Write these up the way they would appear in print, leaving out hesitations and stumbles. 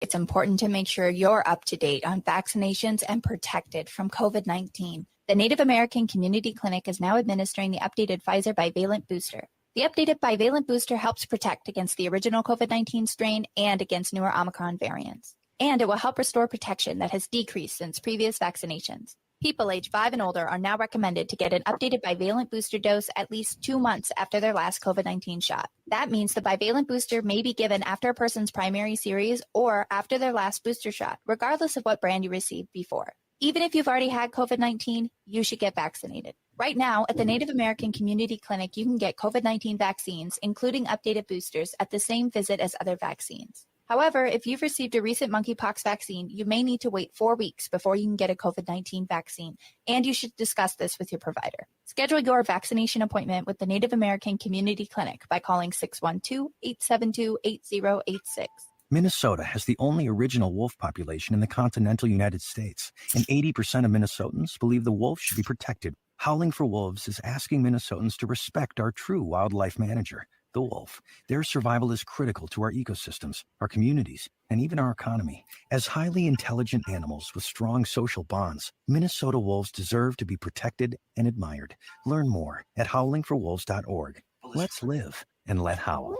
It's important to make sure you're up to date on vaccinations and protected from COVID-19. The Native American Community Clinic is now administering the updated Pfizer bivalent booster. The updated bivalent booster helps protect against the original COVID-19 strain and against newer Omicron variants. And it will help restore protection that has decreased since previous vaccinations. People age 5 and older are now recommended to get an updated bivalent booster dose at least 2 months after their last COVID-19 shot. That means the bivalent booster may be given after a person's primary series or after their last booster shot, regardless of what brand you received before. Even if you've already had COVID-19, you should get vaccinated. Right now, at the Native American Community Clinic, you can get COVID-19 vaccines, including updated boosters, at the same visit as other vaccines. However, if you've received a recent monkeypox vaccine, you may need to wait 4 weeks before you can get a COVID-19 vaccine, and you should discuss this with your provider. Schedule your vaccination appointment with the Native American Community Clinic by calling 612-872-8086. Minnesota has the only original wolf population in the continental United States, and 80% of Minnesotans believe the wolf should be protected. Howling for Wolves is asking Minnesotans to respect our true wildlife manager, the wolf. Their survival is critical to our ecosystems, our communities, and even our economy. As highly intelligent animals with strong social bonds, Minnesota wolves deserve to be protected and admired. Learn more at howlingforwolves.org. Let's live and let howl.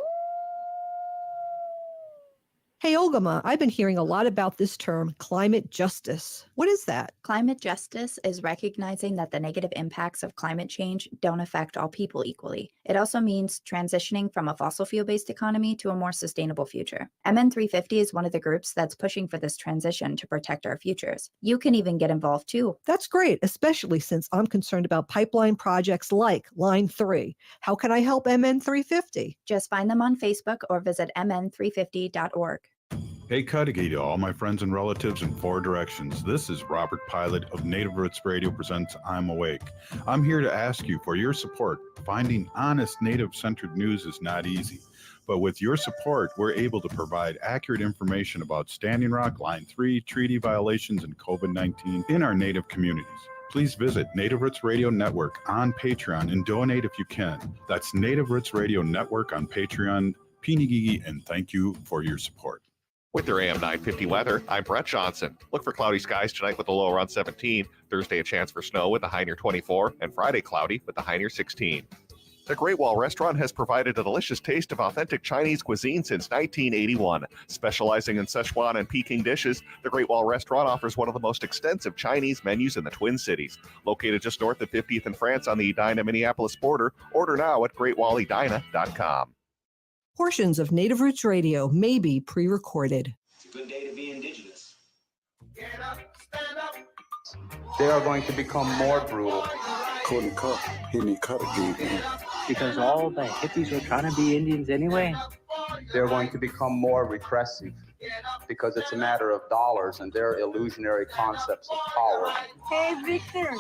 Hey, Olgama, I've been hearing a lot about this term, climate justice. What is that? Climate justice is recognizing that the negative impacts of climate change don't affect all people equally. It also means transitioning from a fossil fuel-based economy to a more sustainable future. MN350 is one of the groups that's pushing for this transition to protect our futures. You can even get involved too. That's great, especially since I'm concerned about pipeline projects like Line 3. How can I help MN350? Just find them on Facebook or visit mn350.org. Hey, Cudahy to all my friends and relatives in 4 directions. This is Robert Pilot of Native Roots Radio presents I'm Awake. I'm here to ask you for your support. Finding honest Native-centered news is not easy, but with your support, we're able to provide accurate information about Standing Rock, Line 3, treaty violations, and COVID-19 in our Native communities. Please visit Native Roots Radio Network on Patreon and donate if you can. That's Native Roots Radio Network on Patreon. Pinigigi, and thank you for your support. With your AM 950 weather, I'm Brett Johnson. Look for cloudy skies tonight with a low around 17. Thursday, a chance for snow with a high near 24. And Friday, cloudy with a high near 16. The Great Wall Restaurant has provided a delicious taste of authentic Chinese cuisine since 1981. Specializing in Szechuan and Peking dishes, the Great Wall Restaurant offers one of the most extensive Chinese menus in the Twin Cities. Located just north of 50th and France on the Edina-Minneapolis border, order now at greatwalledina.com. Portions of Native Roots Radio may be pre-recorded. It's a good day to be indigenous. Get up, stand up. They are going to become more brutal. Couldn't cut, any cut again. Because all the hippies were trying to be Indians anyway. They're going to become more repressive because it's a matter of dollars and their illusionary concepts of power. Hey, Victor.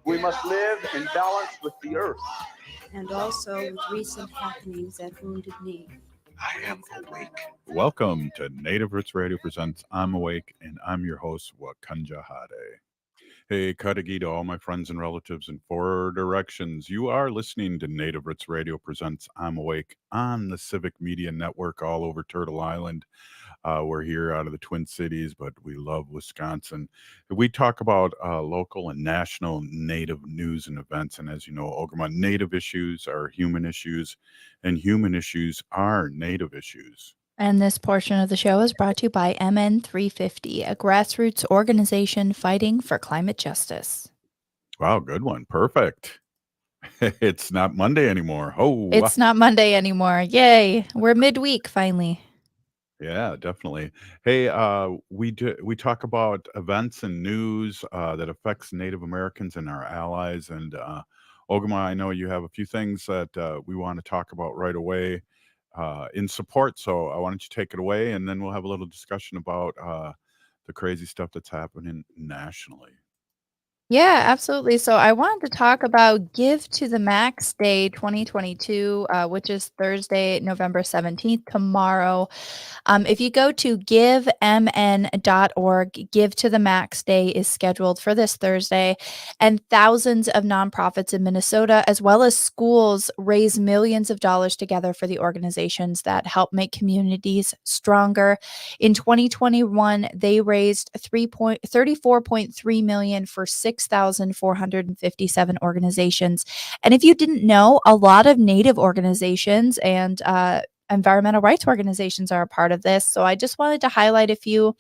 We must live in balance with the earth. And also with recent happenings at Wounded Knee. I am awake. Welcome to Native Roots Radio presents I'm Awake, and I'm your host, Wakanja Hade. Hey, Cudahy to all my friends and relatives in 4 directions. You are listening to Native Roots Radio presents I'm Awake on the Civic Media Network all over Turtle Island. We're here out of the Twin Cities, but we love Wisconsin. We talk about local and national Native news and events. And as you know, Ogremont, Native issues are human issues, and human issues are Native issues. And this portion of the show is brought to you by MN350, a grassroots organization fighting for climate justice. Wow, good one. Perfect. It's not Monday anymore. Oh, it's not Monday anymore. Yay. We're midweek finally. Yeah, definitely. Hey, we talk about events and news that affects Native Americans and our allies. And Ogama, I know you have a few things that we want to talk about right away in support. So I wanted you to take it away, and then we'll have a little discussion about the crazy stuff that's happening nationally. Yeah, absolutely. So I wanted to talk about Give to the Max Day 2022, which is Thursday, November 17th, tomorrow. If you go to givemn.org, Give to the Max Day is scheduled for this Thursday, and thousands of nonprofits in Minnesota, as well as schools, raise millions of dollars together for the organizations that help make communities stronger. In 2021, they raised 34.3 million for 6,457 organizations. And if you didn't know, a lot of Native organizations and environmental rights organizations are a part of this. So I just wanted to highlight a few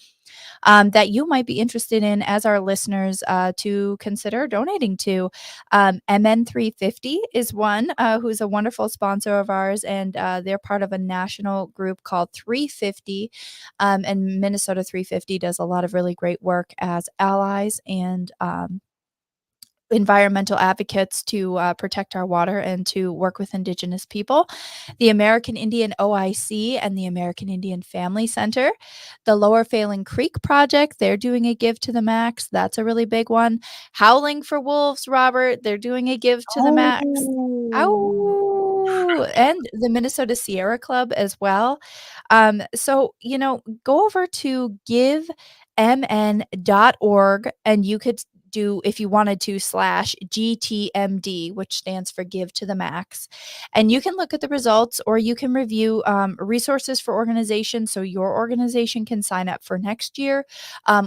that you might be interested in as our listeners to consider donating to. MN350 is one who's a wonderful sponsor of ours, and they're part of a national group called 350. And Minnesota 350 does a lot of really great work as allies and environmental advocates to protect our water and to work with Indigenous people. The American Indian OIC and the American Indian Family Center. The Lower Failing Creek Project, they're doing a Give to the Max. That's a really big one. Howling for Wolves, Robert, they're doing a Give to the Max. Oh. Ow! And the Minnesota Sierra Club as well. So, go over to givemn.org and you could do, if you wanted to, /GTMD, which stands for Give to the Max. And you can look at the results or you can review resources for organizations so your organization can sign up for next year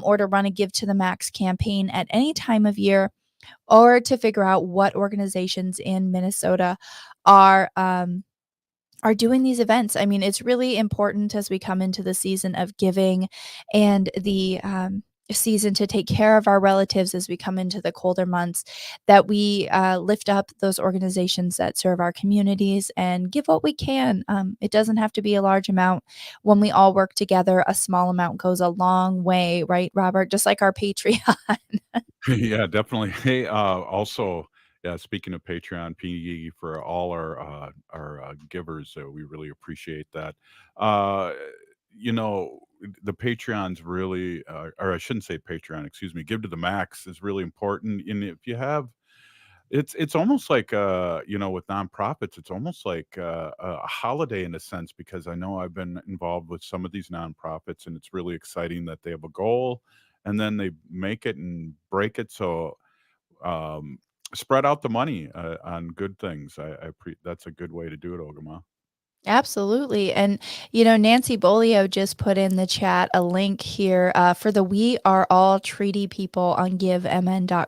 or to run a Give to the Max campaign at any time of year or to figure out what organizations in Minnesota are are doing these events. I mean, it's really important as we come into the season of giving and the season to take care of our relatives as we come into the colder months that we lift up those organizations that serve our communities and give what we can. It doesn't have to be a large amount. When we all work together, a small amount goes a long way, right, Robert? Just like our Patreon. Yeah, definitely. Hey, also, yeah, speaking of Patreon, PE for all our givers, we really appreciate that. Uh, you know, the Patreon's really, or I shouldn't say Patreon, excuse me, Give to the Max is really important. And if you have, it's almost like with nonprofits, it's almost like a holiday in a sense because I know I've been involved with some of these nonprofits, and it's really exciting that they have a goal and then they make it and break it. So um, spread out the money on good things. That's a good way to do it, Ogama. Absolutely. And, Nancy Bolio just put in the chat a link here for the We Are All Treaty People on givemn.org,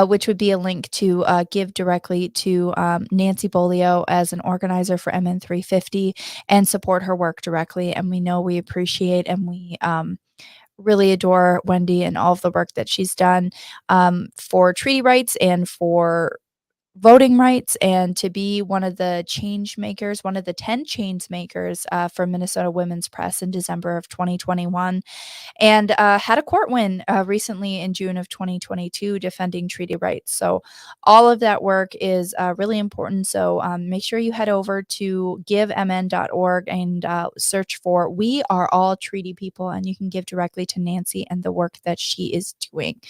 which would be a link to give directly to Nancy Bolio as an organizer for MN350 and support her work directly. And we know we appreciate and we really adore Wendy and all of the work that she's done for treaty rights and for voting rights and to be one of the change makers, one of the 10 change makers for Minnesota Women's Press in December of 2021, and had a court win recently in June of 2022 defending treaty rights. So all of that work is really important. So make sure you head over to givemn.org and search for We Are All Treaty People, and you can give directly to Nancy and the work that she is doing.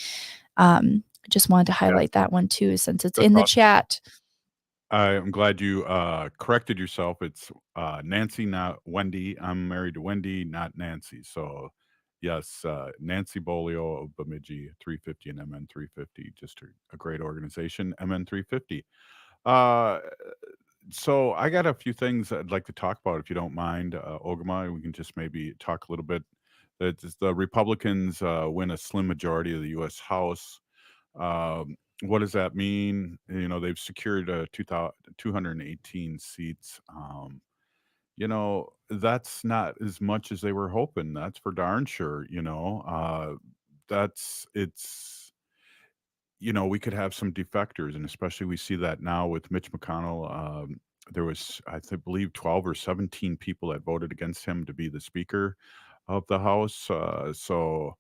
Just wanted to Yeah, highlight that one too, since it's that's in the awesome. chat. I'm glad you corrected yourself. It's Nancy, not Wendy. I'm married to Wendy, not Nancy. So, yes, Nancy Bolio of Bemidji 350 and MN 350, just a great organization. MN 350. Uh, so, I got a few things I'd like to talk about, if you don't mind, Ogama. We can just maybe talk a little bit. The Republicans win a slim majority of the U.S. House. What does that mean? They've secured 218 seats. That's not as much as they were hoping. That's for darn sure. It's we could have some defectors, and especially we see that now with Mitch McConnell. There was, believe, 12 or 17 people that voted against him to be the Speaker of the House. So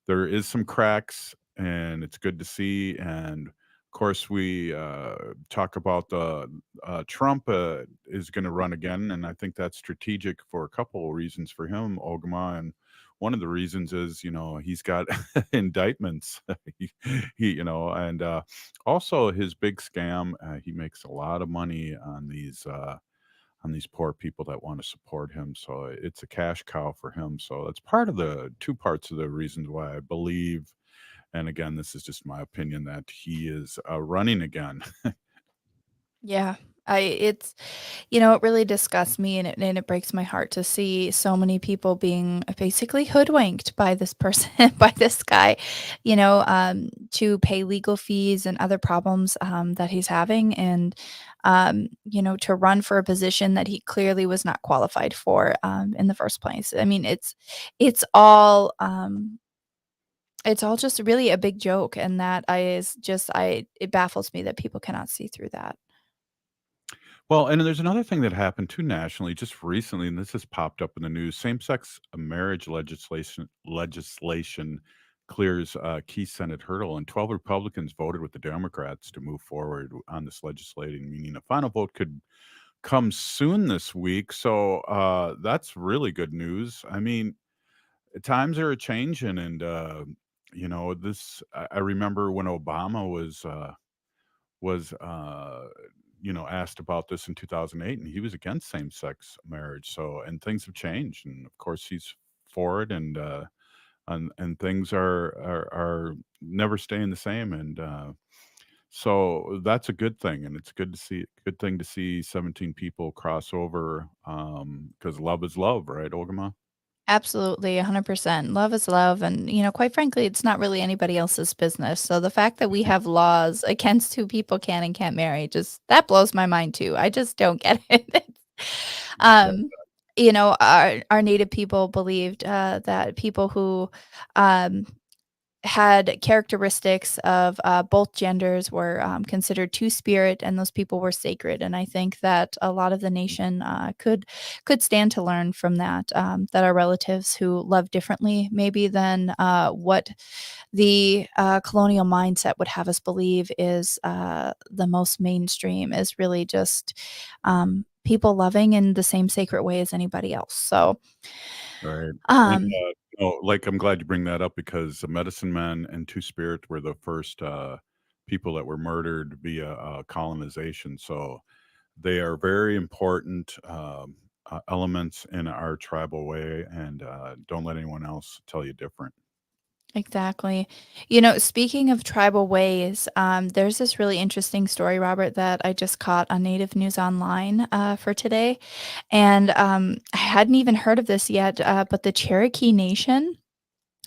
there is some cracks, and it's good to see. And course, we talk about the Trump is going to run again, and I think that's strategic for a couple of reasons for him, Ogma. And one of the reasons is, he's got indictments. And also his big scam. He makes a lot of money on these poor people that want to support him. So it's a cash cow for him. So that's part of the two parts of the reasons why I believe, and again, this is just my opinion, that he is running again. Yeah. It's, it really disgusts me and it breaks my heart to see so many people being basically hoodwinked by this person, by this guy, to pay legal fees and other problems that he's having. And, to run for a position that he clearly was not qualified for in the first place. I mean, it's all, it's all just really a big joke. And it baffles me that people cannot see through that. Well, and there's another thing that happened too nationally just recently, and this has popped up in the news. Same-sex marriage legislation clears a key Senate hurdle, and 12 Republicans voted with the Democrats to move forward on this legislating, meaning a final vote could come soon this week. So that's really good news. I mean, times are changing, and this. I remember when Obama was asked about this in 2008, and he was against same-sex marriage. So, and things have changed, and of course he's for it, and things are never staying the same, and so that's a good thing, and it's good thing to see 17 people cross over, because love is love, right, Ogama? Absolutely, 100%. Love is love, and, quite frankly, it's not really anybody else's business, so the fact that we have laws against who people can and can't marry, just that blows my mind too. I just don't get it. Um, our native people believed, that people who, um had characteristics of both genders were considered two-spirit, and those people were sacred. And I think that a lot of the nation could stand to learn from that. That our relatives who love differently, maybe than what the colonial mindset would have us believe is the most mainstream, is really just people loving in the same sacred way as anybody else. So, Right. And, um, like, I'm glad you bring that up because the medicine men and Two Spirit were the first people that were murdered via colonization. So they are very important elements in our tribal way, and don't let anyone else tell you different. Exactly. Speaking of tribal ways, there's this really interesting story, Robert, that I just caught on Native News Online for today. And I hadn't even heard of this yet, but the Cherokee Nation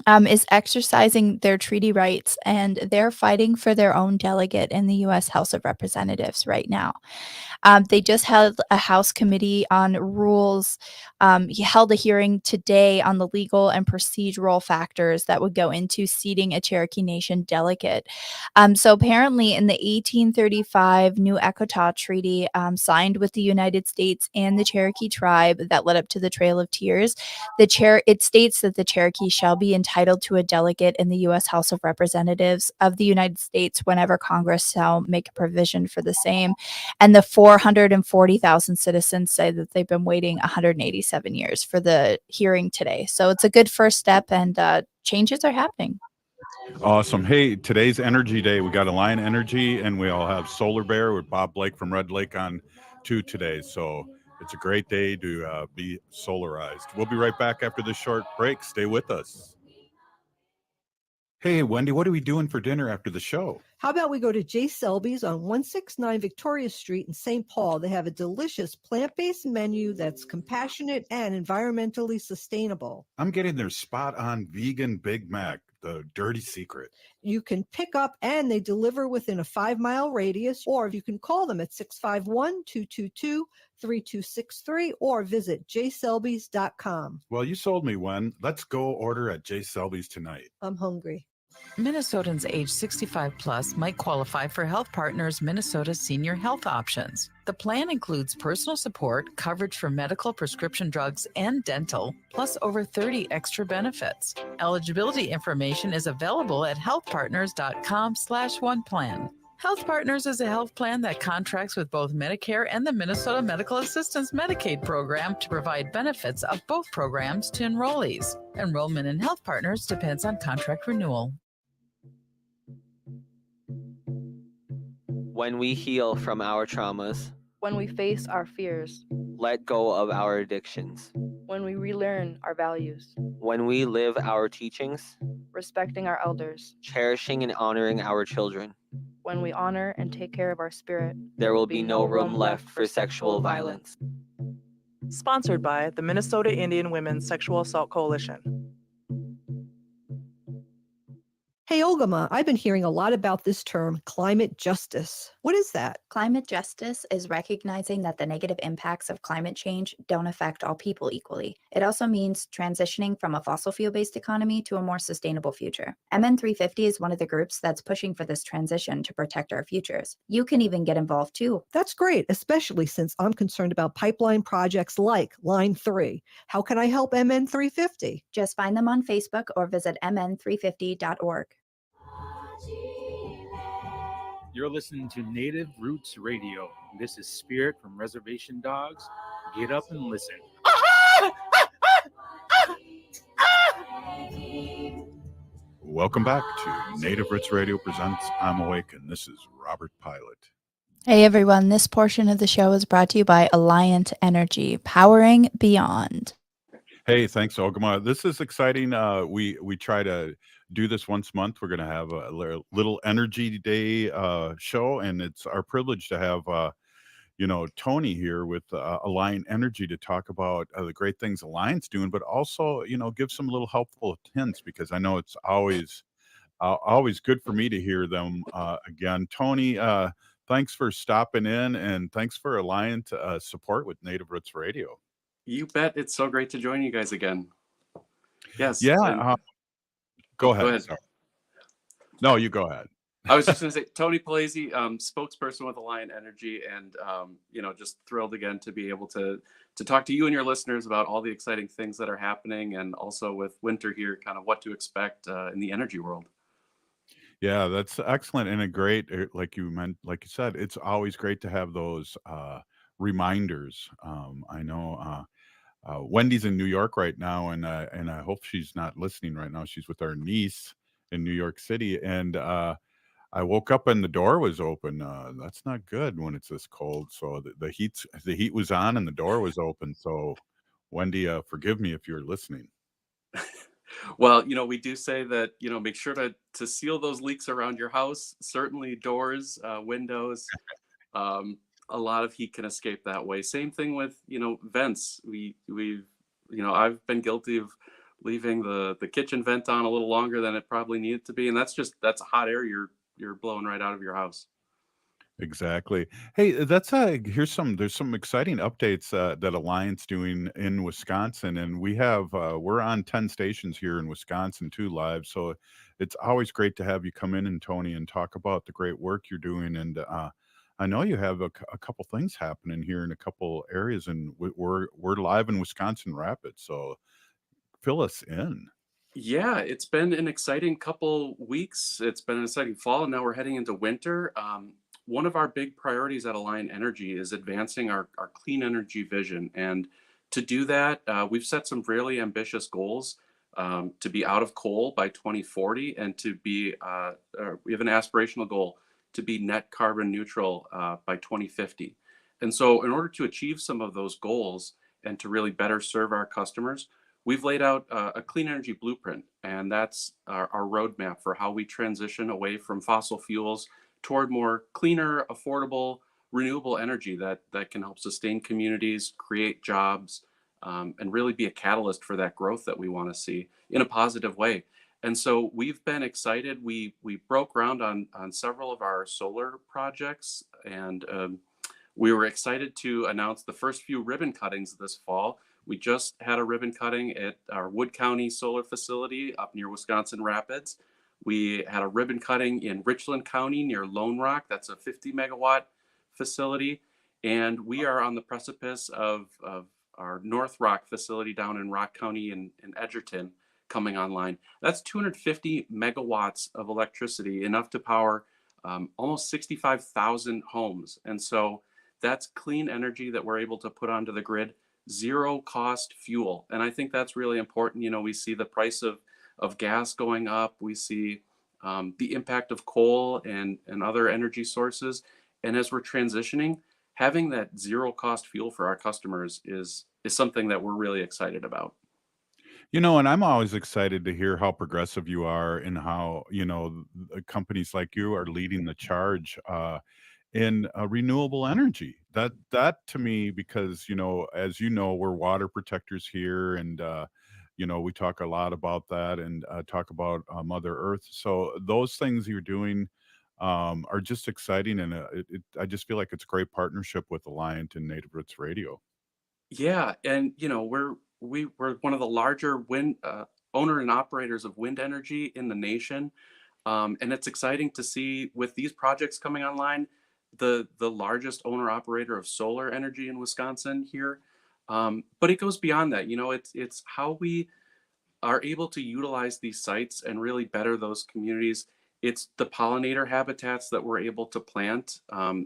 is exercising their treaty rights, and they're fighting for their own delegate in the U.S. House of Representatives right now. They just held a House Committee on Rules. He held a hearing today on the legal and procedural factors that would go into seating a Cherokee Nation delegate. So apparently, in the 1835 New Ecotah Treaty signed with the United States and the Cherokee tribe that led up to the Trail of Tears, it states that the Cherokee shall be entitled to a delegate in the U.S. House of Representatives of the United States whenever Congress shall make a provision for the same. And the 440,000 citizens say that they've been waiting 187 years for the hearing today. So it's a good first step, and changes are happening. Awesome. Hey, today's Energy Day. We got Alliant Energy, and we all have Solar Bear with Bob Blake from Red Lake on too today. So it's a great day to be solarized. We'll be right back after this short break. Stay with us. Hey, Wendy, what are we doing for dinner after the show? How about we go to J. Selby's on 169 Victoria Street in St. Paul? They have a delicious plant-based menu that's compassionate and environmentally sustainable. I'm getting their spot-on vegan Big Mac, the dirty secret. You can pick up and they deliver within a 5-mile radius, or you can call them at 651-222-3263 or visit jselbys.com. Well, you sold me, Wen. Let's go order at J. Selby's tonight. I'm hungry. Minnesotans age 65 plus might qualify for Health Partners Minnesota Senior Health Options. The plan includes personal support, coverage for medical, prescription drugs, and dental, plus over 30 extra benefits. Eligibility information is available at healthpartners.com/oneplan. Health Partners is a health plan that contracts with both Medicare and the Minnesota Medical Assistance Medicaid program to provide benefits of both programs to enrollees. Enrollment in Health Partners depends on contract renewal. When we heal from our traumas, when we face our fears, let go of our addictions, when we relearn our values, when we live our teachings, respecting our elders, cherishing and honoring our children, when we honor and take care of our spirit, there will be no room left for sexual violence. Sponsored by the Minnesota Indian Women's Sexual Assault Coalition. Hey, Ogama, I've been hearing a lot about this term, climate justice. What is that? Climate justice is recognizing that the negative impacts of climate change don't affect all people equally. It also means transitioning from a fossil fuel-based economy to a more sustainable future. MN350 is one of the groups that's pushing for this transition to protect our futures. You can even get involved too. That's great, especially since I'm concerned about pipeline projects like Line 3. How can I help MN350? Just find them on Facebook or visit mn350.org. You're listening to Native Roots Radio. This is Spirit from Reservation Dogs. Get up and listen. Welcome back to Native Roots Radio presents I'm Awake, and this is Robert Pilot. Hey everyone, this portion of the show is brought to you by Alliant Energy, powering beyond. Hey, thanks, Ogama. This is exciting. We try to do this once a month. We're going to have a little Energy Day show, and it's our privilege to have Tony here with Alliant Energy to talk about the great things Alliant's doing, but also give some little helpful hints, because I know it's always good for me to hear them again. Tony, thanks for stopping in, and thanks for Alliant support with Native Roots Radio. You bet. It's so great to join you guys again. Yes. Yeah. Go ahead. Go ahead. Sorry. No, you go ahead. I was just going to say, Tony Palese, spokesperson with Alliant Energy, and just thrilled again to be able to talk to you and your listeners about all the exciting things that are happening, and also with winter here, kind of what to expect in the energy world. Yeah, that's excellent, and a great, like you said, it's always great to have those reminders. I know Wendy's in New York right now, and I hope she's not listening right now. She's with our niece in New York City, and I woke up and the door was open. That's not good when it's this cold. So the heat was on and the door was open. So Wendy, forgive me if you're listening. Well, we do say that, make sure to seal those leaks around your house. Certainly doors, windows. A lot of heat can escape that way. Same thing with, vents. I've been guilty of leaving the kitchen vent on a little longer than it probably needed to be. And that's hot air you're blowing right out of your house. Exactly. Hey, there's some exciting updates that Alliant's doing in Wisconsin, and we're on 10 stations here in Wisconsin too live. So it's always great to have you come in, and Tony, and talk about the great work you're doing. And I know you have a couple things happening here in a couple areas, and we're live in Wisconsin Rapids. So fill us in. Yeah, it's been an exciting couple weeks. It's been an exciting fall, and now we're heading into winter. One of our big priorities at Alliant Energy is advancing our clean energy vision. And to do that, we've set some really ambitious goals to be out of coal by 2040, and to be, we have an aspirational goal to be net carbon neutral by 2050. And so in order to achieve some of those goals and to really better serve our customers, we've laid out a clean energy blueprint, and that's our roadmap for how we transition away from fossil fuels toward more cleaner, affordable, renewable energy that can help sustain communities, create jobs, and really be a catalyst for that growth that we want to see in a positive way. And so we've been excited. We broke ground on several of our solar projects, and we were excited to announce the first few ribbon cuttings this fall. We just had a ribbon cutting at our Wood County solar facility up near Wisconsin Rapids. We had a ribbon cutting in Richland County near Lone Rock. That's a 50 megawatt facility. And we are on the precipice of our North Rock facility down in Rock County in Edgerton coming online. That's 250 megawatts of electricity, enough to power almost 65,000 homes. And so that's clean energy that we're able to put onto the grid, zero cost fuel. And I think that's really important. You know, we see the price of gas going up. We see the impact of coal and other energy sources. And as we're transitioning, having that zero cost fuel for our customers is something that we're really excited about. You know, and I'm always excited to hear how progressive you are and how, you know, companies like you are leading the charge in renewable energy. That to me, because, you know, as you know, we're water protectors here, and you know, we talk a lot about that, and talk about Mother Earth. So those things you're doing are just exciting, and I just feel like it's a great partnership with Alliant and Native Roots Radio. Yeah, and you know, we're one of the larger wind owner and operators of wind energy in the nation, and it's exciting to see with these projects coming online, the largest owner operator of solar energy in Wisconsin here. But it goes beyond that. You know, it's how we are able to utilize these sites and really better those communities. It's the pollinator habitats that we're able to plant.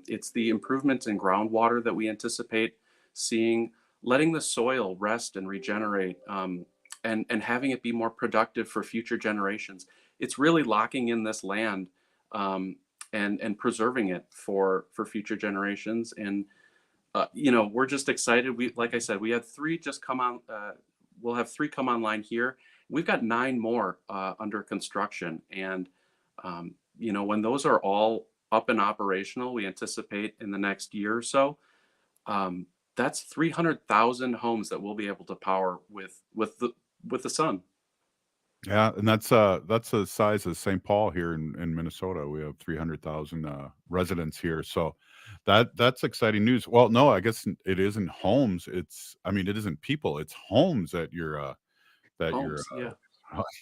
It's the improvements in groundwater that we anticipate seeing, letting the soil rest and regenerate, and having it be more productive for future generations. It's really locking in this land, and preserving it for future generations. And you know, we're just excited. We, like I said, we had three just come on. We'll have three come online here. We've got 9 more under construction, and you know, when those are all up and operational, we anticipate in the next year or so. That's 300,000 homes that we'll be able to power with the sun. Yeah, and that's the size of St. Paul here in Minnesota. We have 300,000 residents here, so that's exciting news. Well, no, I guess it isn't homes. I mean, it isn't people. It's homes that you're Homes, yeah.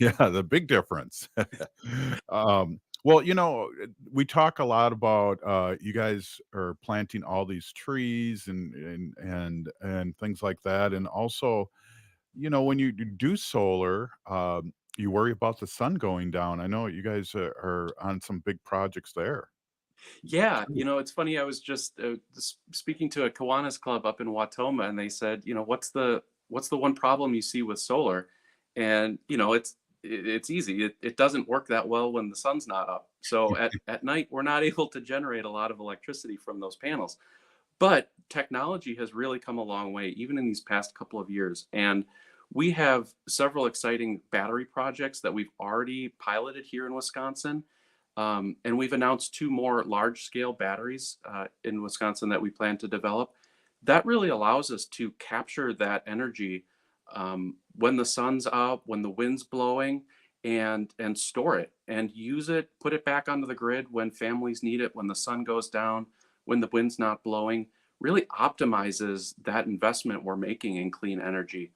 yeah, the big difference. Well, you know, we talk a lot about you guys are planting all these trees and things like that, and also, you know, when you do solar, you worry about the sun going down. I know you guys are on some big projects there. Yeah, you know, it's funny. I was just speaking to a Kiwanis club up in Watoma, and they said, you know, what's the one problem you see with solar? And you know, it's easy. It doesn't work that well when the sun's not up. So at night, we're not able to generate a lot of electricity from those panels. But technology has really come a long way, even in these past couple of years. And we have several exciting battery projects that we've already piloted here in Wisconsin. And we've announced 2 more large scale batteries in Wisconsin that we plan to develop. That really allows us to capture that energy when the sun's up, when the wind's blowing, and store it and use it, put it back onto the grid when families need it, when the sun goes down, when the wind's not blowing. Really optimizes that investment we're making in clean energy.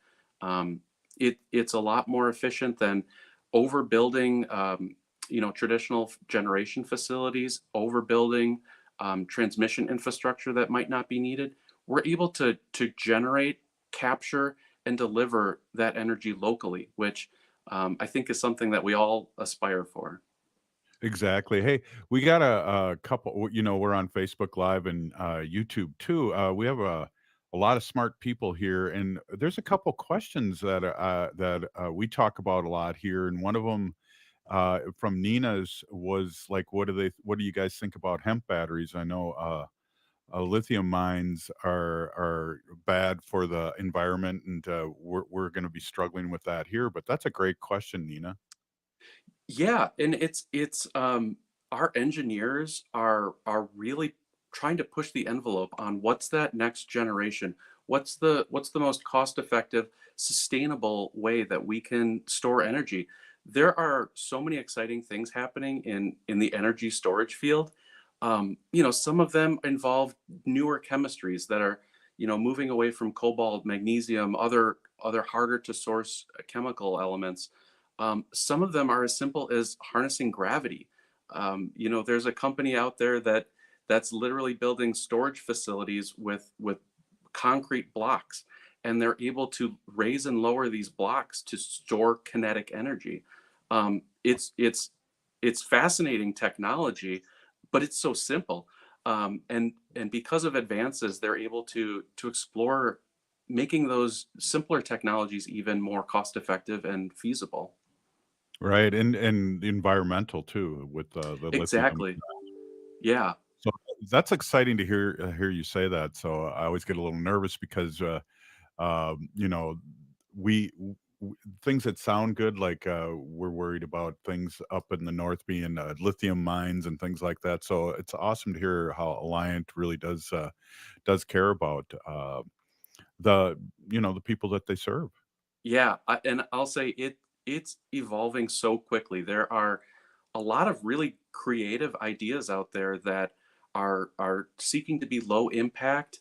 It's a lot more efficient than overbuilding, you know, traditional generation facilities, overbuilding transmission infrastructure that might not be needed. We're able to generate, capture, and deliver that energy locally, which I think is something that we all aspire for. Exactly. Hey, we got a couple. You know, we're on Facebook Live and YouTube too. We have a lot of smart people here, and there's a couple questions that we talk about a lot here, and one of them from Nina's was like, what do you guys think about hemp batteries? I know lithium mines are bad for the environment, and we're going to be struggling with that here. But that's a great question, Nina. Yeah, and it's our engineers are really trying to push the envelope on what's that next generation. What's the most cost effective, sustainable way that we can store energy? There are so many exciting things happening in the energy storage field. You know, some of them involve newer chemistries that are, you know, moving away from cobalt, magnesium, other harder to source chemical elements. Some of them are as simple as harnessing gravity. You know, there's a company out there that's literally building storage facilities with concrete blocks, and they're able to raise and lower these blocks to store kinetic energy. It's fascinating technology, but it's so simple. And because of advances, they're able to explore making those simpler technologies even more cost effective and feasible. Right, and environmental too with the lithium. Exactly. Yeah. So that's exciting to hear you say that. So I always get a little nervous because you know, we things that sound good, like we're worried about things up in the north being lithium mines and things like that. So it's awesome to hear how Alliant really does care about the the people that they serve. Yeah, and I'll say it's evolving so quickly. There are a lot of really creative ideas out there that are seeking to be low impact.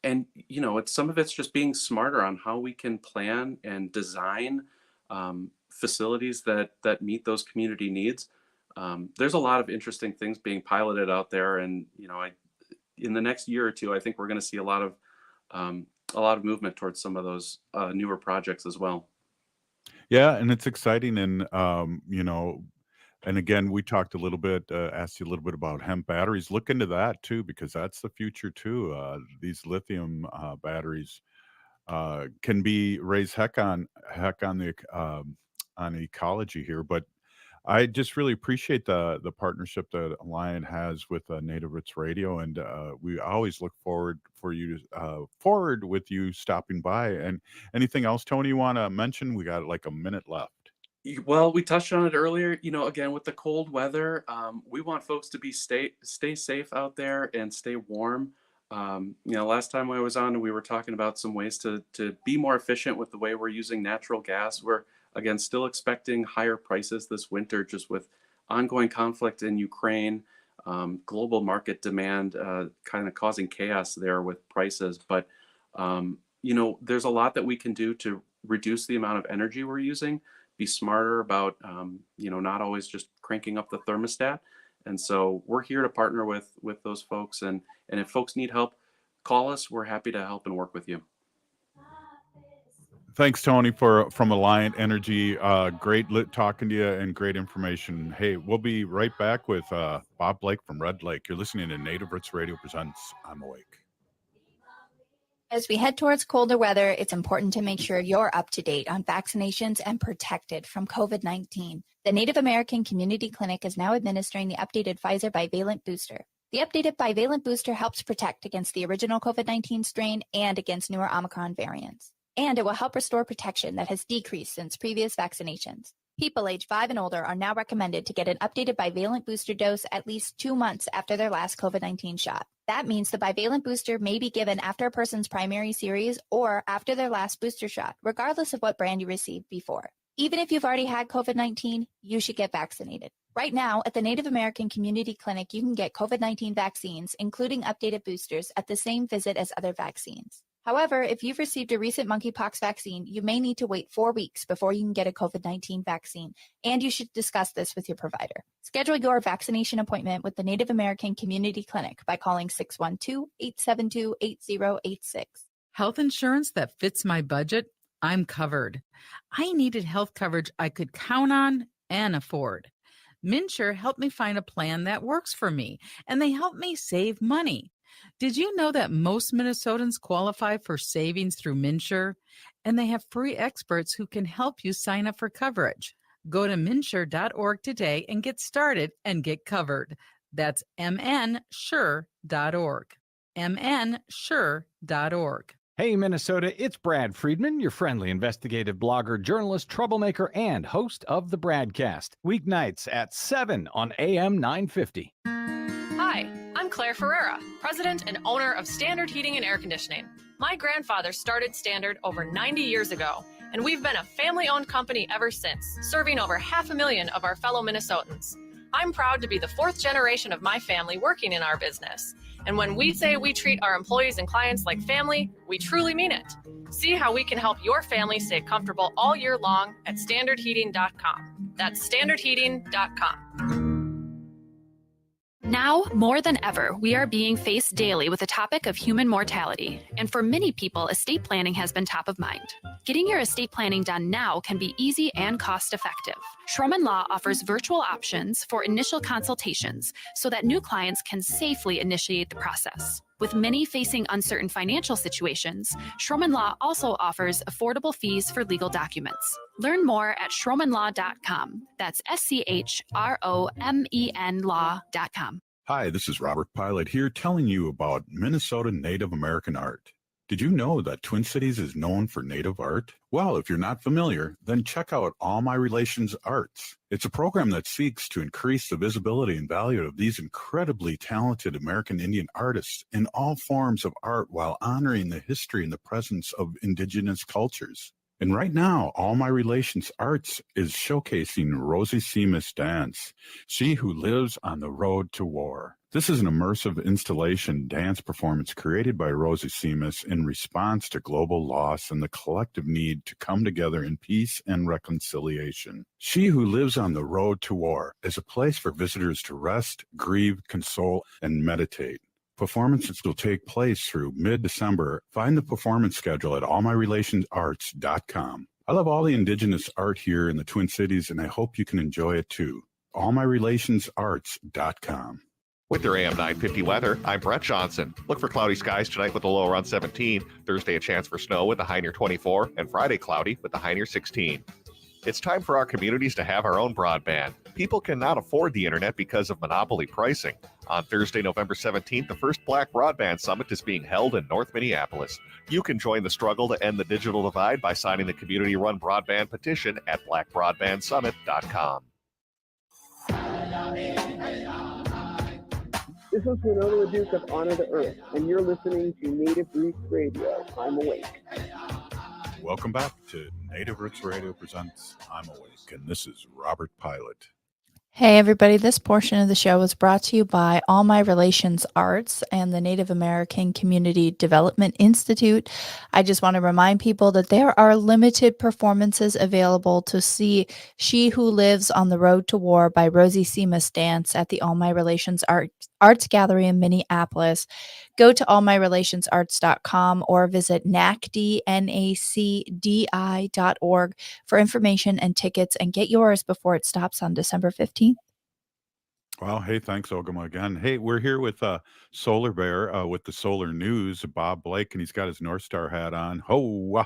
And it's some of it's just being smarter on how we can plan and design facilities that meet those community needs. There's a lot of interesting things being piloted out there, and in the next year or two, I think we're going to see a lot of movement towards some of those newer projects as well. Yeah, and it's exciting, and and again, we talked a little bit, asked you a little bit about hemp batteries. Look into that too, because that's the future too. These lithium batteries can be raise heck on the on ecology here. But I just really appreciate the partnership that Alliant has with Native Roots Radio, and we always look forward for you to forward with you stopping by. And anything else, Tony, you want to mention? We got like a minute left. Well, we touched on it earlier. Again, with the cold weather, we want folks to stay safe out there and stay warm. Last time I was on, we were talking about some ways to be more efficient with the way we're using natural gas. We're again still expecting higher prices this winter, just with ongoing conflict in Ukraine, global market demand kind of causing chaos there with prices. But there's a lot that we can do to reduce the amount of energy we're using. Be smarter about not always just cranking up the thermostat. And so we're here to partner with those folks, and if folks need help, call us. We're happy to help and work with you. Thanks, Tony, from Alliant Energy. Great talking to you and great information. Hey, we'll be right back with Bob Blake from Red Lake. You're listening to Native Roots Radio presents I'm Awake. As we head towards colder weather, it's important to make sure you're up to date on vaccinations and protected from COVID-19. The Native American Community Clinic is now administering the updated Pfizer bivalent booster. The updated bivalent booster helps protect against the original COVID-19 strain and against newer Omicron variants. And it will help restore protection that has decreased since previous vaccinations. People age 5 and older are now recommended to get an updated bivalent booster dose at least 2 months after their last COVID-19 shot. That means the bivalent booster may be given after a person's primary series or after their last booster shot, regardless of what brand you received before. Even if you've already had COVID-19, you should get vaccinated. Right now, at the Native American Community Clinic, you can get COVID-19 vaccines, including updated boosters, at the same visit as other vaccines. However, if you've received a recent monkeypox vaccine, you may need to wait 4 weeks before you can get a COVID-19 vaccine, and you should discuss this with your provider. Schedule your vaccination appointment with the Native American Community Clinic by calling 612-872-8086. Health insurance that fits my budget? I'm covered. I needed health coverage I could count on and afford. MNsure helped me find a plan that works for me, and they helped me save money. Did you know that most Minnesotans qualify for savings through MNsure? And they have free experts who can help you sign up for coverage. Go to mnsure.org today and get started and get covered. That's mnsure.org. mnsure.org. Hey, Minnesota, it's Brad Friedman, your friendly investigative blogger, journalist, troublemaker, and host of the Bradcast. Weeknights at 7 on AM 950. Hi, I'm Claire Ferreira, president and owner of Standard Heating and Air Conditioning. My grandfather started Standard over 90 years ago, and we've been a family-owned company ever since, serving over 500,000 of our fellow Minnesotans. I'm proud to be the 4th generation of my family working in our business. And when we say we treat our employees and clients like family, we truly mean it. See how we can help your family stay comfortable all year long at standardheating.com. That's standardheating.com. Now, more than ever, we are being faced daily with the topic of human mortality, and for many people, estate planning has been top of mind. Getting your estate planning done now can be easy and cost-effective. Schroman Law offers virtual options for initial consultations so that new clients can safely initiate the process. With many facing uncertain financial situations, Schroman Law also offers affordable fees for legal documents. Learn more at schromanlaw.com. That's SCHROMEN law.com. Hi, this is Robert Pilot here telling you about Minnesota Native American art. Did you know that Twin Cities is known for Native art? Well, if you're not familiar, then check out All My Relations Arts. It's a program that seeks to increase the visibility and value of these incredibly talented American Indian artists in all forms of art while honoring the history and the presence of Indigenous cultures. And right now, All My Relations Arts is showcasing Rosie Seamus Dance, She Who Lives on the Road to War. This is an immersive installation dance performance created by Rosie Seamus in response to global loss and the collective need to come together in peace and reconciliation. She Who Lives on the Road to War is a place for visitors to rest, grieve, console, and meditate. Performances will take place through mid-December. Find the performance schedule at allmyrelationsarts.com. I love all the Indigenous art here in the Twin Cities, and I hope you can enjoy it too. allmyrelationsarts.com. With your AM 950 weather, I'm Brett Johnson. Look for cloudy skies tonight with a low around 17. Thursday, a chance for snow with a high near 24. And Friday, cloudy with a high near 16. It's time for our communities to have our own broadband. People cannot afford the internet because of monopoly pricing. On Thursday, November 17th, the first Black Broadband Summit is being held in North Minneapolis. You can join the struggle to end the digital divide by signing the community-run broadband petition at blackbroadbandsummit.com. This is Winona LaDuke of Honor the Earth, and you're listening to Native Roots Radio. I'm Awake. Welcome back to Native Roots Radio presents I'm Awake, and this is Robert Pilot. Hey everybody, this portion of the show was brought to you by All My Relations Arts and the Native American Community Development Institute. I just want to remind people that there are limited performances available to see She Who Lives on the Road to War by Rosie Seamus Dance at the All My Relations Arts Gallery in Minneapolis. Go to allmyrelationsarts.com or visit nacdi.org for information and tickets, and get yours before it stops on December 15th. Well, hey, thanks, Ogama, again. Hey, we're here with Solar Bear with the Solar News, Bob Blake, and he's got his North Star hat on. Oh,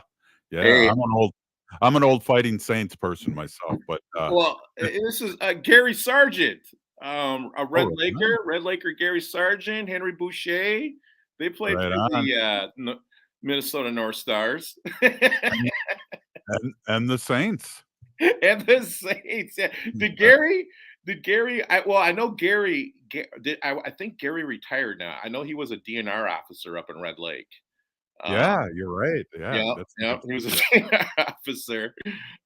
yeah, Hey. I'm an old Fighting Saints person myself, but Well, this is Gary Sargent, a Red Laker, right. Red Laker Gary Sargent, Henry Boucher. They played Right for on. the Minnesota North Stars. and the Saints. And the Saints. Yeah. Did Gary? I know Gary. I think Gary retired now. I know he was a DNR officer up in Red Lake. Yeah, you're right. Yeah, He was a DNR officer.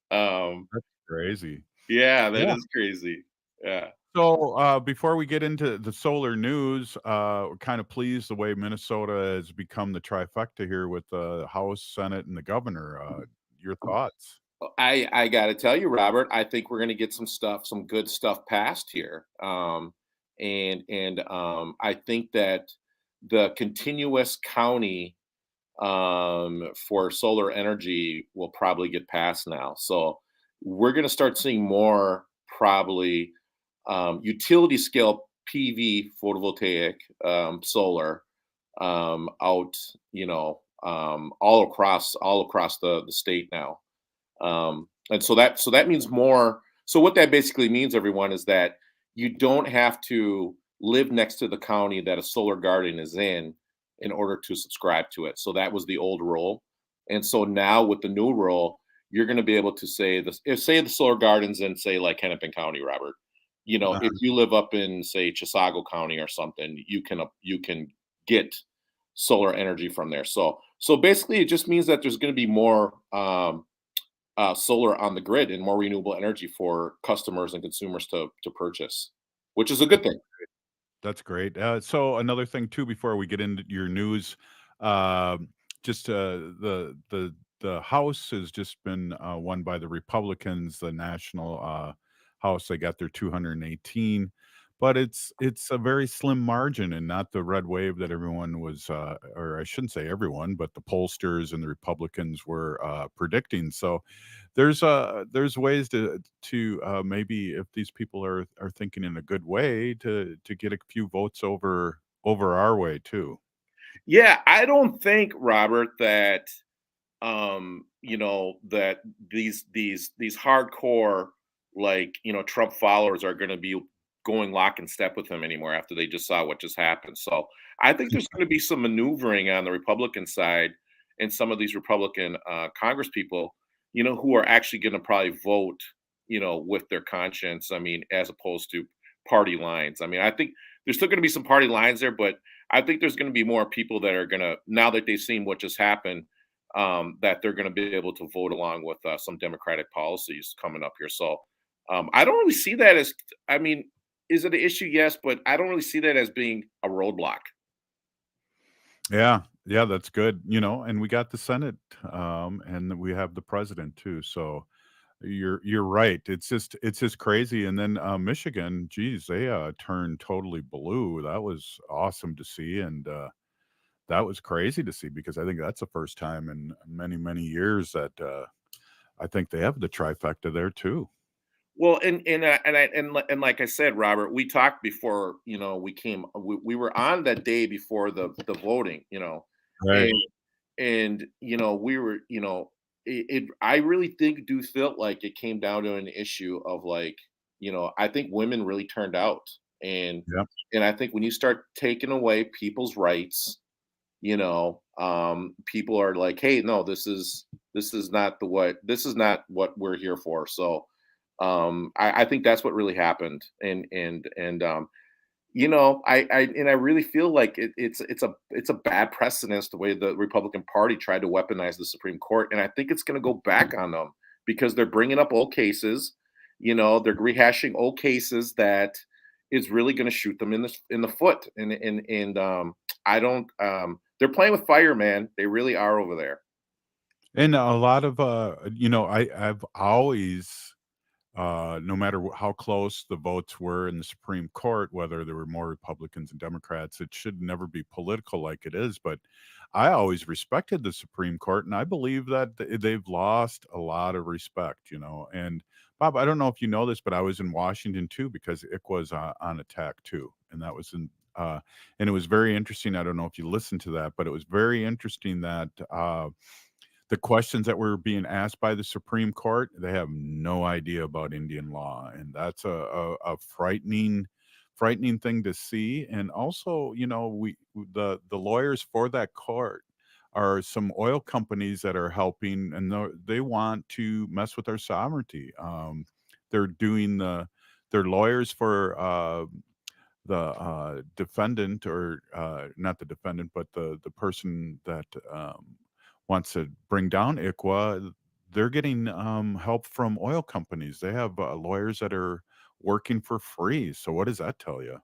That's crazy. Yeah, that is crazy. Yeah. So before we get into the solar news, we're kind of pleased the way Minnesota has become the trifecta here with the House, Senate, and the governor. Your thoughts? I got to tell you, Robert, I think we're going to get some good stuff passed here. I think that the continuous county for solar energy will probably get passed now. So we're going to start seeing more probably utility scale PV photovoltaic solar out, all across the state now. And so that means more. So what that basically means, everyone, is that you don't have to live next to the county that a solar garden is in order to subscribe to it. So that was the old rule. And so now with the new rule, you're going to be able to say this, say the solar gardens in, say, like Hennepin County, Robert, if you live up in, say, Chisago County or something, you can get solar energy from there. So basically it just means that there's going to be more solar on the grid and more renewable energy for customers and consumers to purchase, which is a good thing. That's great. So another thing too, before we get into your news, just the House has just been won by the Republicans, the national House. They got their 218, but it's a very slim margin and not the red wave that everyone was, or I shouldn't say everyone, but the pollsters and the Republicans were predicting. So there's ways to maybe if these people are thinking in a good way to get a few votes over our way too. Yeah, I don't think, Robert, that that these hardcore, like, Trump followers are going to be going lock and step with him anymore after they just saw what just happened. So I think there's going to be some maneuvering on the Republican side, and some of these Republican Congress people, who are actually going to probably vote, with their conscience. I mean, as opposed to party lines. I mean, I think there's still going to be some party lines there, but I think there's going to be more people that are going to, now that they've seen what just happened, that they're going to be able to vote along with some Democratic policies coming up here. So I don't really see that as, I mean, is it an issue? Yes, but I don't really see that as being a roadblock. Yeah, yeah, that's good. And we got the Senate, and we have the president too. So you're right. It's just crazy. And then Michigan, geez, they turned totally blue. That was awesome to see, and that was crazy to see because I think that's the first time in many many years that I think they have the trifecta there too. Well, and like I said, Robert, we talked before. We were on that day before the voting. Right. And we were, I really do feel like it came down to an issue of, like, I think women really turned out, and Yep. and I think when you start taking away people's rights, people are like, hey, no, this is not what we're here for. So I think that's what really happened. I really feel like it's a bad precedence the way the Republican Party tried to weaponize the Supreme Court, and I think it's going to go back on them because they're bringing up old cases. They're rehashing old cases that is really going to shoot them in the foot, and I don't. They're playing with fire, man. They really are over there. And a lot of I've always no matter how close the votes were in the Supreme Court, whether there were more Republicans and Democrats, it should never be political like it is. But I always respected the Supreme Court, and I believe that they've lost a lot of respect. And Bob, I don't know if you know this, but I was in Washington too because it was on attack too, and that was and it was very interesting. I don't know if you listened to that, but it was very interesting that the questions that were being asked by the Supreme Court, they have no idea about Indian law, and that's a frightening thing to see. And also, the lawyers for that court are some oil companies that are helping, and they want to mess with our sovereignty. They're doing they're lawyers for the defendant, or not the defendant, but the person that wants to bring down ICWA. They're getting help from oil companies. They have lawyers that are working for free. So what does that tell you?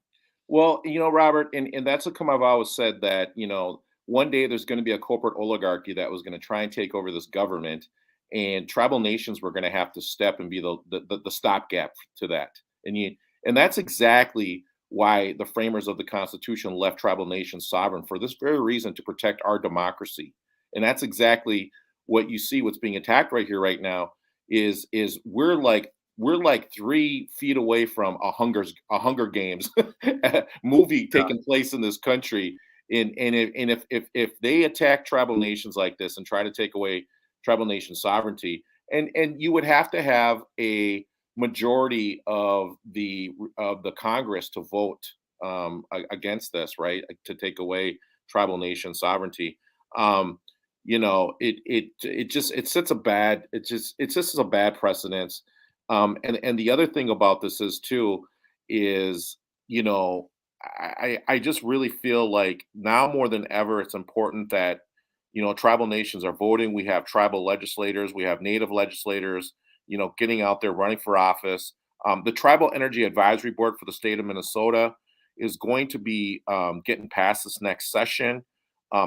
Well, Robert, and that's what come I've always said that, one day there's going to be a corporate oligarchy that was going to try and take over this government, and tribal nations were going to have to step and be the stopgap to that. And that's exactly why the framers of the Constitution left tribal nations sovereign, for this very reason, to protect our democracy. And that's exactly what you see. What's being attacked right here, right now, is we're like 3 feet away from a Hunger Games movie taking place in this country. And if they attack tribal nations like this and try to take away tribal nation sovereignty, and you would have to have a majority of the Congress to vote against this, right? To take away tribal nation sovereignty. It sets a bad, it just is a bad precedence. And the other thing about this is too is, I just really feel like now more than ever it's important that tribal nations are voting. We have tribal legislators, we have native legislators, getting out there running for office. The Tribal Energy Advisory Board for the state of Minnesota is going to be getting passed this next session.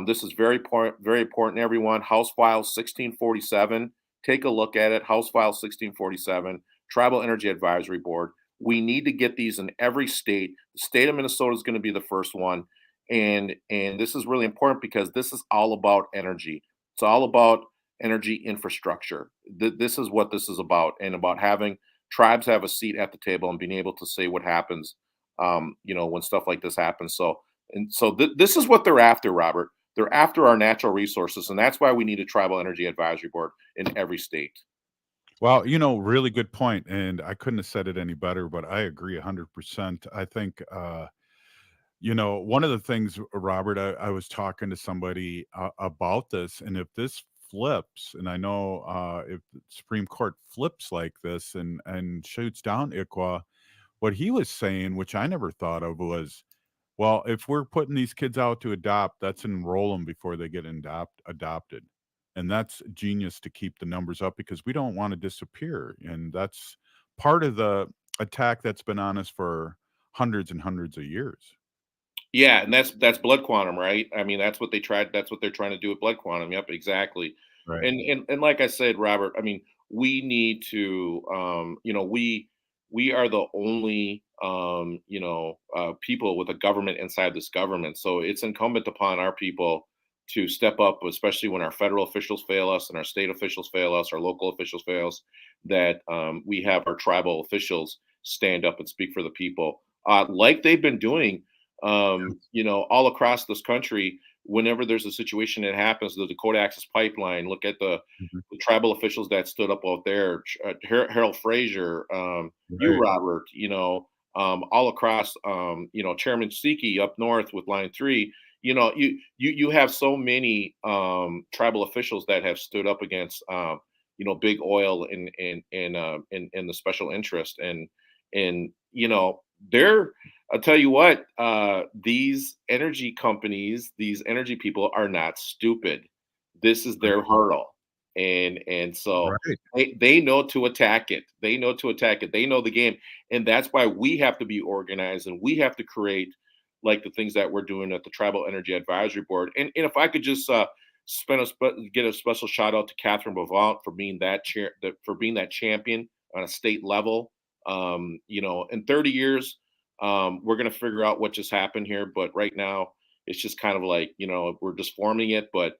This is very important, everyone. House File 1647. Take a look at it. House File 1647, Tribal Energy Advisory Board. We need to get these in every state. The state of Minnesota is going to be the first one. And this is really important because this is all about energy. It's all about energy infrastructure. This is what this is about, and about having tribes have a seat at the table and being able to say what happens, when stuff like this happens. So this is what they're after, Robert. They're after our natural resources, and that's why we need a tribal energy advisory board in every state. Well, really good point, and I couldn't have said it any better, but I agree 100%. I think, one of the things, Robert, I was talking to somebody about this, and if this flips, and I know if the Supreme Court flips like this and shoots down ICWA, what he was saying, which I never thought of, was, well, if we're putting these kids out to adopt, that's enroll them before they get adopted. And that's genius to keep the numbers up because we don't want to disappear. And that's part of the attack that's been on us for hundreds and hundreds of years. Yeah, and that's blood quantum, right? I mean, that's what they're trying to do with blood quantum. Yep, exactly. Right. And like I said, Robert, I mean, we need to we are the only people with a government inside this government. So it's incumbent upon our people to step up, especially when our federal officials fail us and our state officials fail us, our local officials fail us, that we have our tribal officials stand up and speak for the people, like they've been doing all across this country. Whenever there's a situation that happens, the Dakota Access Pipeline, look at the tribal officials that stood up out there, Harold Frazier, you, Right. Robert, all across, Chairman Siki up north with Line 3. You have so many tribal officials that have stood up against big oil and the special interest, and they're, I'll tell you what, these energy companies, these energy people are not stupid. This is their hurdle. And so Right. they know to attack it. They know to attack it. They know the game. And that's why we have to be organized, and we have to create like the things that we're doing at the Tribal Energy Advisory Board. And if I could just get a special shout out to Catherine Bavant for being that champion on a state level. In 30 years, we're going to figure out what just happened here. But right now, it's just kind of like, we're just forming it. But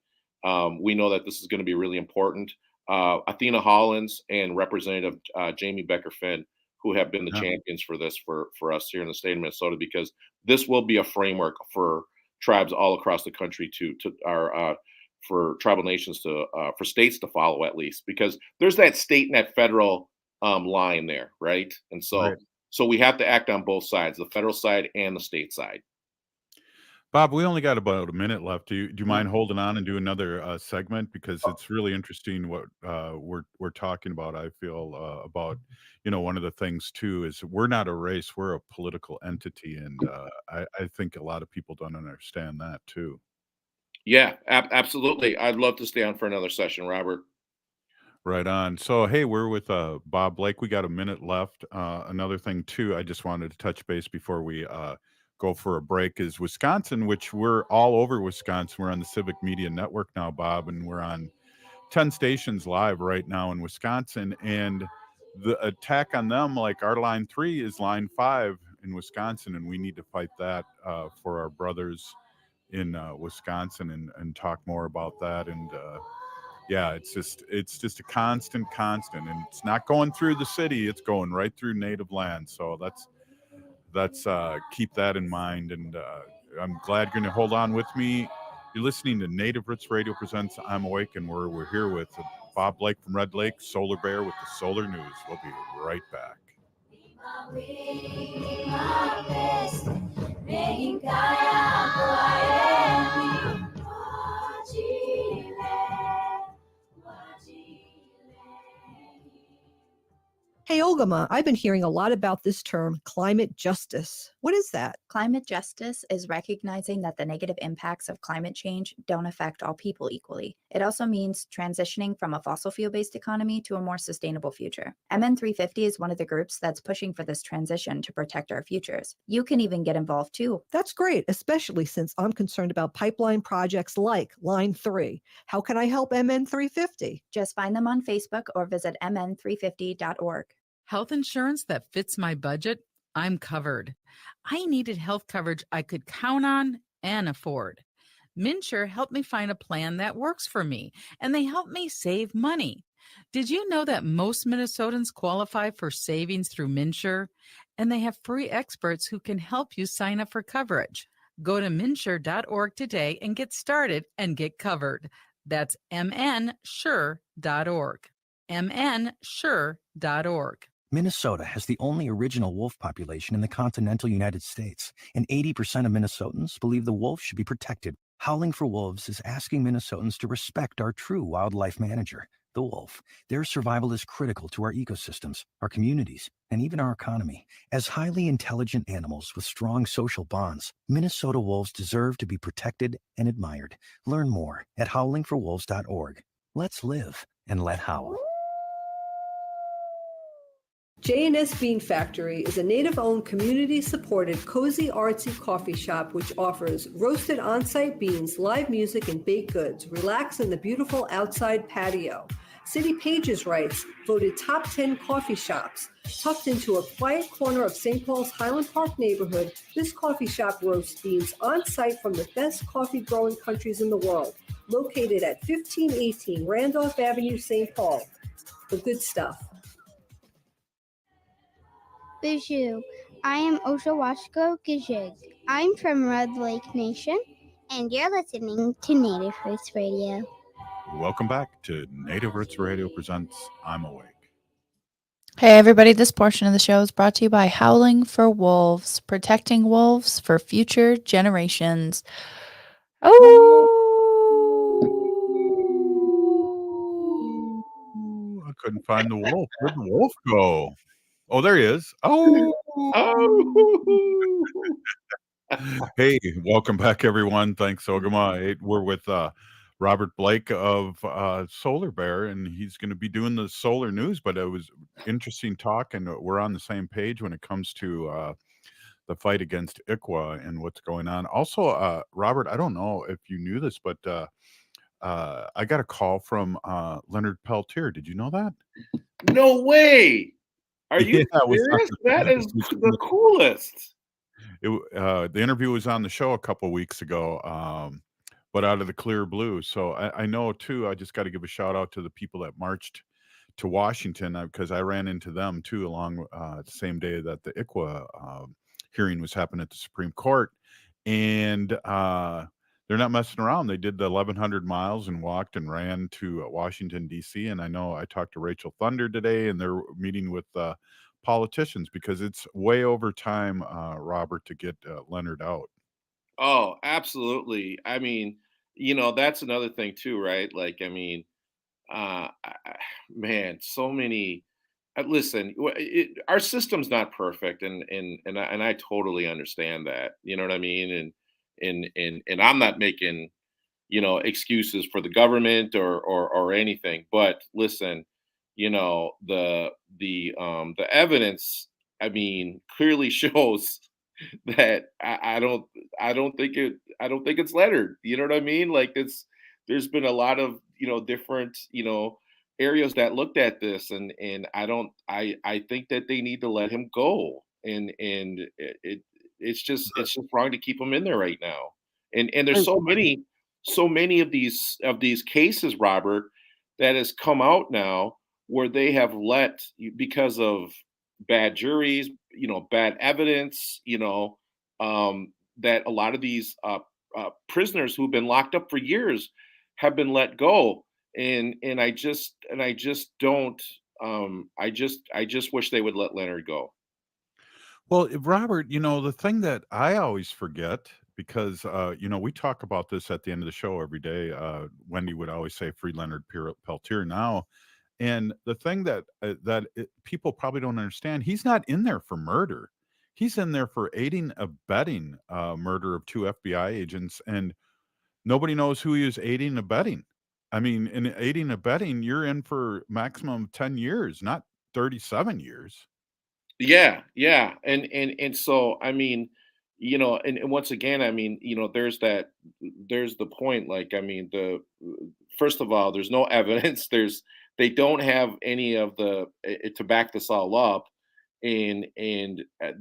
we know that this is going to be really important. Athena Hollins and Representative Jamie Becker-Finn, who have been the champions for this for us here in the state of Minnesota, because this will be a framework for tribes all across the country for tribal nations for states to follow, at least, because there's that state and that federal line there, right? And so we have to act on both sides, the federal side and the state side. Bob, we only got about a minute left. Do you mind holding on and do another segment, because it's really interesting what we're talking about. I feel about one of the things too is we're not a race, we're a political entity, and I think a lot of people don't understand that too. Yeah, absolutely. I'd love to stay on for another session, Robert. Right on. So, hey, we're with Bob Blake. We got a minute left. Another thing, too, I just wanted to touch base before we go for a break is Wisconsin, which we're all over Wisconsin. We're on the Civic Media Network now, Bob, and we're on 10 stations live right now in Wisconsin. And the attack on them, like our line 3 is line 5 in Wisconsin, and we need to fight that for our brothers in Wisconsin and talk more about that. And yeah, it's just a constant, and it's not going through the city; it's going right through native land. So that's keep that in mind. And I'm glad you're going to hold on with me. You're listening to Native Roots Radio presents I'm Awake, and we're here with Bob Blake from Red Lake, Solar Bear with the Solar News. We'll be right back. Hey, Olgama, I've been hearing a lot about this term, climate justice. What is that? Climate justice is recognizing that the negative impacts of climate change don't affect all people equally. It also means transitioning from a fossil fuel-based economy to a more sustainable future. MN350 is one of the groups that's pushing for this transition to protect our futures. You can even get involved too. That's great, especially since I'm concerned about pipeline projects like Line 3. How can I help MN350? Just find them on Facebook or visit mn350.org. Health insurance that fits my budget? I'm covered. I needed health coverage I could count on and afford. MNsure helped me find a plan that works for me, and they helped me save money. Did you know that most Minnesotans qualify for savings through MNsure? And they have free experts who can help you sign up for coverage. Go to mnsure.org today and get started and get covered. That's mnsure.org. mnsure.org. Minnesota has the only original wolf population in the continental United States, and 80% of Minnesotans believe the wolf should be protected. Howling for Wolves is asking Minnesotans to respect our true wildlife manager, the wolf. Their survival is critical to our ecosystems, our communities, and even our economy. As highly intelligent animals with strong social bonds, Minnesota wolves deserve to be protected and admired. Learn more at howlingforwolves.org. Let's live and let howl. J&S Bean Factory is a native-owned, community-supported, cozy, artsy coffee shop which offers roasted on-site beans, live music, and baked goods. Relax in the beautiful outside patio. City Pages writes, voted top 10 coffee shops. Tucked into a quiet corner of St. Paul's Highland Park neighborhood, this coffee shop roasts beans on-site from the best coffee-growing countries in the world. Located at 1518 Randolph Avenue, St. Paul. The good stuff. Bijou. I am Oshawashko Gijig. I'm from Red Lake Nation, and you're listening to Native Roots Radio. Welcome back to Native Roots Radio presents I'm Awake. Hey, everybody. This portion of the show is brought to you by Howling for Wolves, protecting wolves for future generations. Oh, I couldn't find the wolf. Where'd the wolf go? Oh, there he is. Oh. Hey, welcome back, everyone. Thanks, Ogama. We're with Robert Blake of Solar Bear, and he's going to be doing the solar news. But it was interesting talk, and we're on the same page when it comes to the fight against ICWA and what's going on. Also, Robert, I don't know if you knew this, but I got a call from Leonard Peltier. Did you know that? No way. Are you Yeah, it was on serious? That is the coolest. the interview was on the show a couple weeks ago, but out of the clear blue. So I know too. I just got to give a shout out to the people that marched to Washington because I ran into them too along the same day that the ICWA hearing was happening at the Supreme Court, and they're not messing around. They did the 1,100 miles and walked and ran to Washington, D.C. And I know I talked to Rachel Thunder today, and they're meeting with politicians because it's way over time, Robert, to get Leonard out. Oh, absolutely. I mean, that's another thing too, right? Like, I mean, man, so many. Listen, our system's not perfect, and I totally understand that. You know what I mean? And I'm not making excuses for the government or anything. But listen, the evidence, I mean, clearly shows that I don't think it's Leonard. You know what I mean? Like there's been a lot of different areas that looked at this, and I think that they need to let him go, and it's just wrong to keep him in there right now, and there's so many of these cases, Robert, that has come out now where they have let because of bad juries, bad evidence, that a lot of these prisoners who've been locked up for years have been let go, and I just don't. I just wish they would let Leonard go. Well, Robert, the thing that I always forget because we talk about this at the end of the show every day. Wendy would always say "Free Leonard Peltier" now. And the thing that people probably don't understand, he's not in there for murder. He's in there for aiding, abetting murder of 2 FBI agents, and nobody knows who he is aiding and abetting. I mean, in aiding and abetting, you're in for maximum 10 years, not 37 years. Yeah, and so I mean, and once again, I mean, there's the point. Like, I mean, first of all, there's no evidence. they don't have any of the to back this all up, and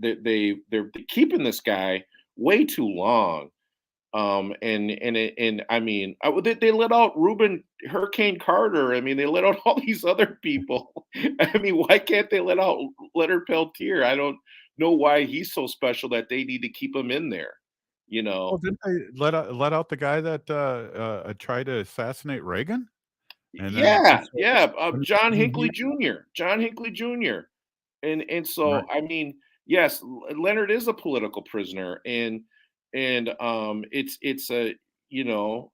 they're keeping this guy way too long. And I mean, they let out Hurricane Carter. I mean, they let out all these other people. I mean, why can't they let out Leonard Peltier? I don't know why he's so special that they need to keep him in there. You Well, know? didn't they let out the guy that tried to assassinate Reagan? And then Yeah, also yeah. when he was John saying Hinckley Jr. John Hinckley Jr. And right. so I mean, yes, Leonard is a political prisoner, and it's a you know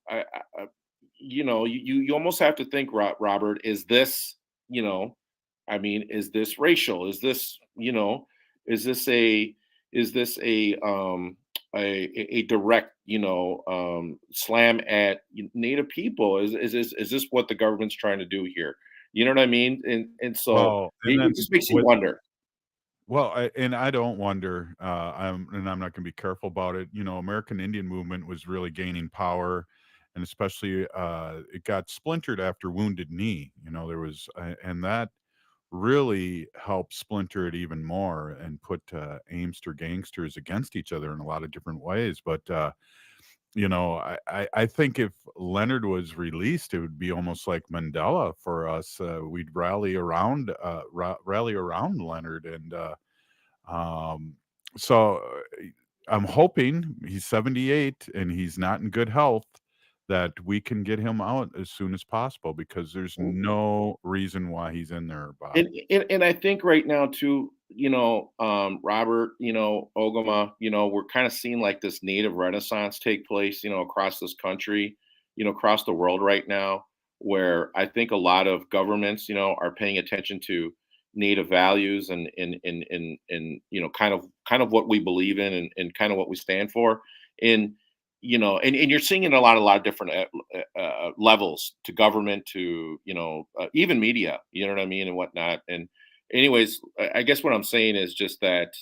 you almost have to think, Robert, is this I mean, is this racial? Is this is this a is this a direct slam at Native people? Is this what the government's trying to do here? You know what I mean? And so Well, and it then just makes you with wonder. well, and I don't wonder, I'm not gonna be careful about it. American Indian movement was really gaining power, and especially, it got splintered after Wounded Knee. There was, and that really helped splinter it even more and put Aimster gangsters against each other in a lot of different ways. But I think if Leonard was released, it would be almost like Mandela for us. We'd rally around Leonard, and um, so I'm hoping he's 78 and he's not in good health, that we can get him out as soon as possible, because there's no reason why he's in there, Bob. And I think right now too, Robert, Ogama, we're kind of seeing like this native renaissance take place, across this country, across the world right now, where I think a lot of governments, are paying attention to native values and kind of what we believe in and kind of what we stand for. And and you're seeing it a lot of different levels, to government, to even media, you know what I mean, and whatnot. And anyways, I guess what I'm saying is just that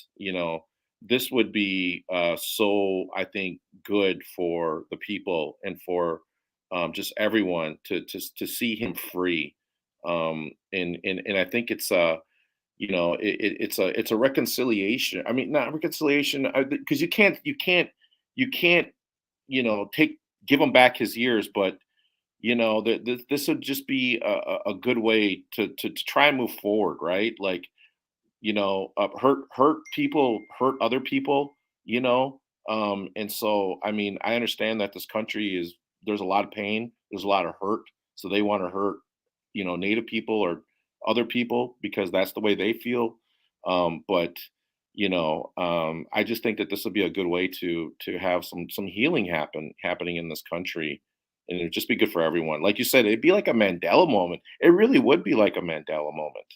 this would be so, I think, good for the people and for just everyone to see him free. And I think it's it's a reconciliation. I mean, not reconciliation, because you can't take give him back his years, but this would just be a good way to try and move forward, right? Like, hurt people, hurt other people, and so I mean, I understand that this country there's a lot of pain, there's a lot of hurt, so they want to hurt, Native people or other people because that's the way they feel. But I just think that this would be a good way to have some healing happening in this country, and it'd just be good for everyone. Like you said, it'd be like a Mandela moment. It really would be like a Mandela moment.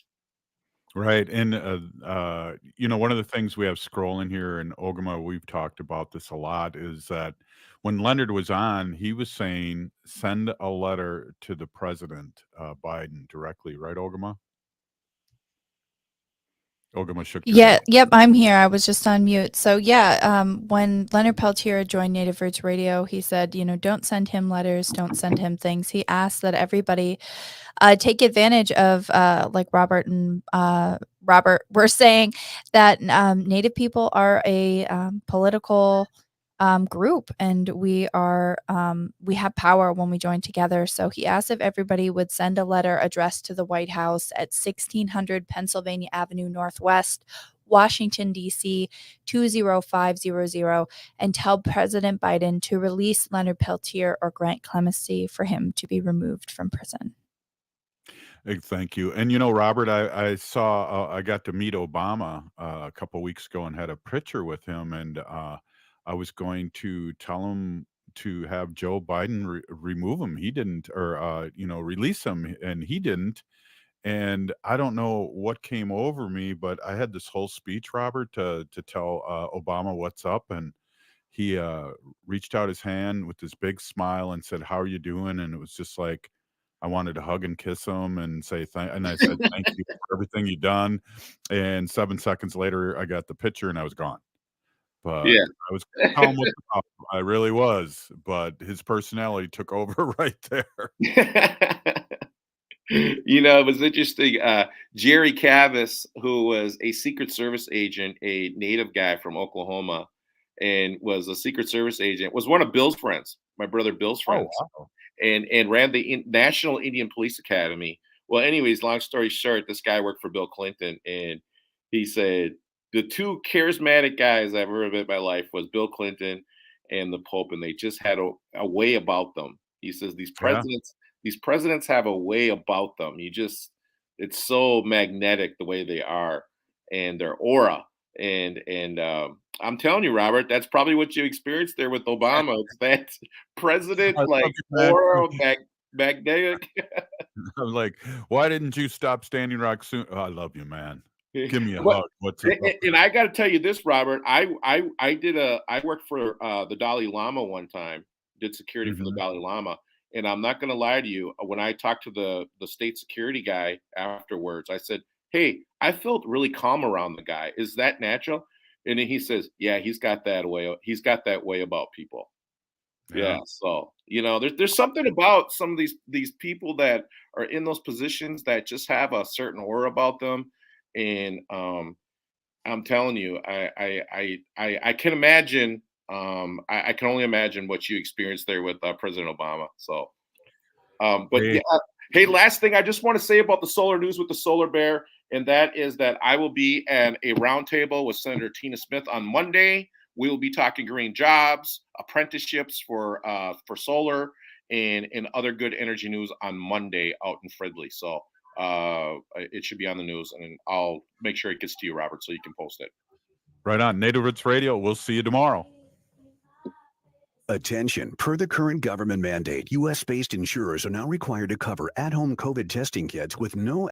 Right. And, one of the things we have scrolling here in Ogama, we've talked about this a lot, is that when Leonard was on, he was saying, send a letter to the president, Biden, directly. Right, Ogama? Ogama shook your Yeah, head. yep, I'm here. I was just on mute. So yeah, when Leonard Peltier joined Native Roots Radio, he said, don't send him letters, don't send him things. He asked that everybody take advantage of, like Robert were saying, that Native people are a political group, and we have power when we join together. So he asked if everybody would send a letter addressed to the White House at 1600 Pennsylvania Avenue Northwest, Washington, D.C. 20500, and tell President Biden to release Leonard Peltier or grant clemency for him to be removed from prison. Thank you. And Robert, I got to meet Obama a couple weeks ago and had a picture with him, and I was going to tell him to have Joe Biden remove him. He didn't, or release him, and he didn't. And I don't know what came over me, but I had this whole speech, Robert, to tell Obama what's up, and he reached out his hand with this big smile and said, "How are you doing?" And it was just like, I wanted to hug and kiss him and say thank. And I said, "Thank you for everything you've done." And 7 seconds later, I got the picture and I was gone. But Yeah. I was gonna tell him what's up. I really was, but his personality took over right there. It was interesting. Jerry Cavus, who was a Secret Service agent, a native guy from Oklahoma, and was a Secret Service agent, was one of Bill's friends, my brother Bill's Oh, friends, wow. and ran the National Indian Police Academy. Well, anyways, long story short, this guy worked for Bill Clinton, and he said the two charismatic guys I've ever met in my life was Bill Clinton and the Pope, and they just had a way about them. He says Yeah. these presidents have a way about them. It's so magnetic the way they are and their aura. And I'm telling you, Robert, that's probably what you experienced there with Obama. It's that president I like love you, man. aura magnetic. I'm like, why didn't you stop Standing Rock soon? Oh, I love you, man. Give me a But hug. What's up? and I got to tell you this, Robert. I worked for the Dalai Lama one time. Did security for the Mhm. Dalai Lama, and I'm not going to lie to you. When I talked to the state security guy afterwards, I said, "Hey, I felt really calm around the guy. Is that natural?" And then he says, "Yeah, he's got that way. He's got that way about people." Yeah. Yeah, so there's something about some of these people that are in those positions that just have a certain aura about them, and I'm telling you, I can imagine. I can only imagine what you experienced there with President Obama. So, but Hey. yeah, hey, last thing I just want to say about the solar news with the solar bear, and that is that I will be at a roundtable with Senator Tina Smith on Monday. We will be talking green jobs, apprenticeships for solar, and other good energy news on Monday out in Fridley. So it should be on the news, and I'll make sure it gets to you, Robert, so you can post it. Right on. Native Roots Radio. We'll see you tomorrow. Attention, per the current government mandate, U.S.-based insurers are now required to cover at-home COVID testing kits with no